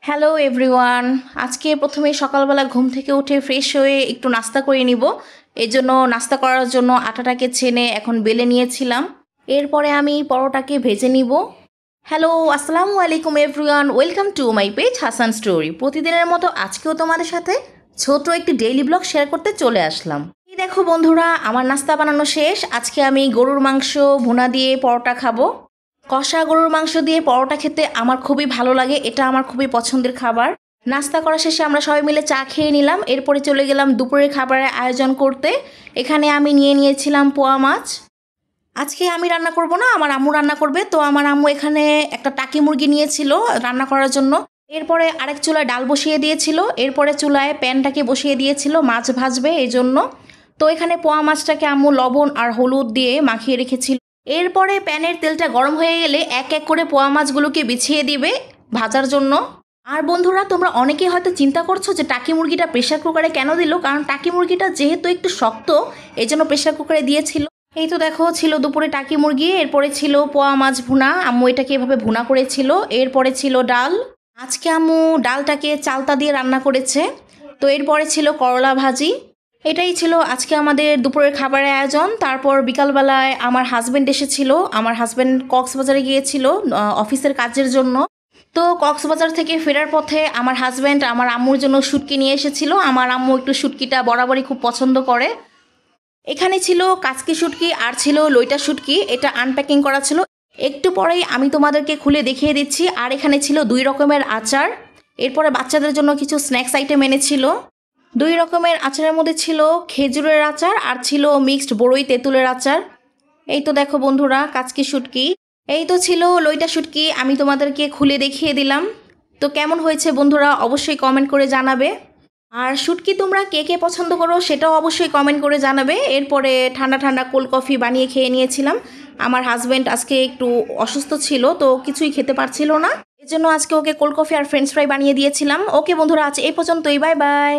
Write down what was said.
Hello everyone. আজকে প্রথমে সকালবেলা ঘুম থেকে উঠে ফ্রেশ হয়ে একটু নাস্তা করে নিব। এই জন্য নাস্তা করার জন্য আটাটাকে ছেনে এখন বেলে নিয়েছিলাম। এরপরে আমি পরোটাকে ভেজে নিব। হ্যালো, আসসালামু আলাইকুম everyone, welcome to my page Hasan story. প্রতিদিনের মতো আজকেও তোমাদের সাথে ছোট একটি ডেইলি ব্লগ শেয়ার করতে চলে আসলাম। এই দেখো বন্ধুরা, আমার নাস্তা বানানো শেষ। আজকে আমি গরুর মাংস ভুনা দিয়ে পরোটা খাবো। কষা গরুর মাংস দিয়ে পরোটা খেতে আমার খুবই ভালো লাগে, এটা আমার খুবই পছন্দের খাবার। নাস্তা করা শেষে আমরা সবাই মিলে চা খেয়ে নিলাম। এরপরে চলে গেলাম দুপুরের খাবারের আয়োজন করতে। এখানে আমি নিয়ে নিয়েছিলাম পোয়া মাছ। আজকে আমি রান্না করব না, আমার আম্মু রান্না করবে। তো আমার আম্মু এখানে একটা টাকি মুরগি নিয়েছিল রান্না করার জন্য। এরপরে আরেক চুলায় ডাল বসিয়ে দিয়েছিল। এরপরে চুলায় প্যানটাকে বসিয়ে দিয়েছিল মাছ ভাজবে এই জন্য। তো এখানে পোয়া মাছটাকে আম্মু লবণ আর হলুদ দিয়ে মাখিয়ে রেখেছিল। এরপরে প্যানের তেলটা গরম হয়ে গেলে এক এক করে পোয়া মাছগুলোকে বিছিয়ে দিবে ভাজার জন্য। আর বন্ধুরা, তোমরা অনেকেই হয়তো চিন্তা করছো যে টাকি মুরগিটা প্রেশার কুকারে কেন দিল, কারণ টাকি মুরগিটা যেহেতু একটু শক্ত এই জন্য প্রেশার কুকারে দিয়েছিল। এই তো দেখো, ছিল দুপুরে টাকি মুরগি, এরপরে ছিল পোয়া মাছ ভুনা, আম্মু এটাকে এভাবে ভুনা করেছিল। এরপরে ছিল ডাল, আজকে আম্মু ডালটাকে চালতা দিয়ে রান্না করেছে। তো এরপরে ছিল করলা ভাজি। এটাই ছিল আজকে আমাদের দুপুরের খাবারের আয়োজন। তারপর বিকালবেলায় আমার হাজব্যান্ড এসেছিল। আমার হাজব্যান্ড কক্সবাজারে গিয়েছিল অফিসের কাজের জন্য। তো কক্সবাজার থেকে ফেরার পথে আমার হাজব্যান্ড আমার আম্মুর জন্য শুটকি নিয়ে এসেছিল। আমার আম্মু একটু শুটকিটা বরাবরই খুব পছন্দ করে। এখানে ছিল কাচকি শুটকি আর ছিল লইটা শুটকি, এটা আনপ্যাকিং করা ছিল। একটু পরেই আমি তোমাদেরকে খুলে দেখিয়ে দিচ্ছি। আর এখানে ছিল 2 রকমের আচার। এরপরে বাচ্চাদের জন্য কিছু স্ন্যাক্স আইটেম এনেছিল। 2 রকমের আচারের মধ্যে ছিল খেজুরের আচার আর ছিল মিক্সড বড়ই তেঁতুলের আচার। এই তো দেখো বন্ধুরা, কাচকি শুটকি। এই তো ছিল লইটা শুটকি, আমি তোমাদেরকে খুলে দেখিয়ে দিলাম। তো কেমন হয়েছে বন্ধুরা অবশ্যই কমেন্ট করে জানাবে। আর শুটকি তোমরা কে কে পছন্দ করো সেটাও অবশ্যই কমেন্ট করে জানাবে। এরপরে ঠান্ডা ঠান্ডা কোল্ড কফি বানিয়ে খেয়ে নিয়েছিলাম। আমার হাজব্যান্ড আজকে একটু অসুস্থ ছিল, তো কিছুই খেতে পারছিল না, এজন্য আজকে ওকে কোল্ড কফি আর ফ্রেঞ্চ ফ্রাই বানিয়ে দিয়েছিলাম। ওকে বন্ধুরা, আজ এই পর্যন্তই, বাই বাই।